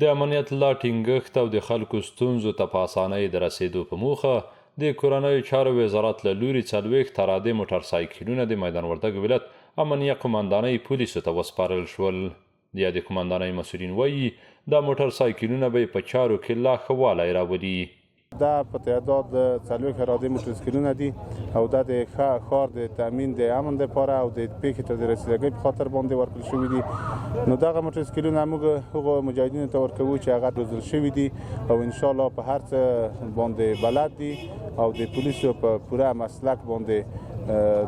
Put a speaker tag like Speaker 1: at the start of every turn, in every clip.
Speaker 1: د امنیت لا ټینګښت او د خلکو ستونزو ته په اسانۍ د رسېدو په موخه د کورنیو چارو وزارت له لوري 40 تراده موټرسایکلونه د میدان وردګ ولایت امنیه قمندانۍ پولیسو ته وسپارل شول. د یادې قمندانۍ مسؤلین وایي دا موټرسایکلونه به په چارو کې لا ښه والی راولي.
Speaker 2: دا په تعداد 40 اراده موټرسایکلونه دي او دا د ښار د تامین د امن لپاره او د پیښې ته د رسیدګۍ په خاطر باندې ورکړل شوي دي. نو دغه موټرسایکلونه موږ هغو مجاهدینو ته ورکوو چې هغه روزل شوي دي او انشاءالله په هر څه باندې بلد دي او د پولیسو په پوره مسلک باندې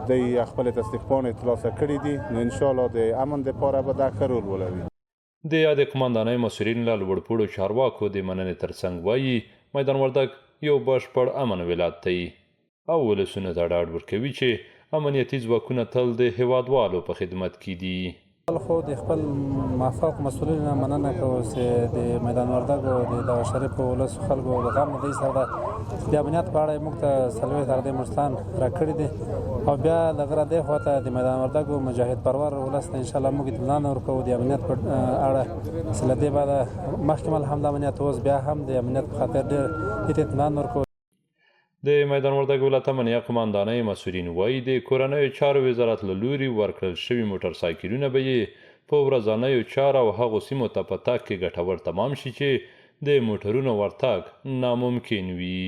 Speaker 2: د خپل تصدیق پاڼې ترلاسه کړي دي. نو انشاءالله د امن لپاره به دا ښه رول ولري.
Speaker 1: د یادې قمندانۍ مسؤلین له لوړپوړو چارواکو د مننې ترڅنګ وایي میدان وردګ یو بشپړ امن ولایت دی او ولسونو ته ډاډ ورکوي چې امنیتي ځواکونه تل د هیوادوالو په خدمت کې دي.
Speaker 3: خو د خپل موفق مسؤلینو مننه کوو چې د میدان وردګ او د دغه شریفو ولسو خلکو د غم نه دوی سره د امنیت په اړه موږ ته 40 اراده موټران راکړي دي او بیا دغه دې خواته د میدان وردګ مجاهد پرور ولس ته انشاءالله موږ اطمینان ورکوو د امنیت په اړه چې له دې بعده مخکې هم د امنیت اوس بیا هم د امنیت په خاطر ډېر اطمینان ورکوو.
Speaker 1: د میدان وردګ ولایت امنیه قمندانۍ مسؤلین وایي د کورنیو چارو وزارت له لوري ورکړل شوي موټرسایکلونه به یې په ورځنیو چارو او هغو سیمو ته په تګ کې ګټور تمام شي چې د موټرونو ورتګ ناممکن وي.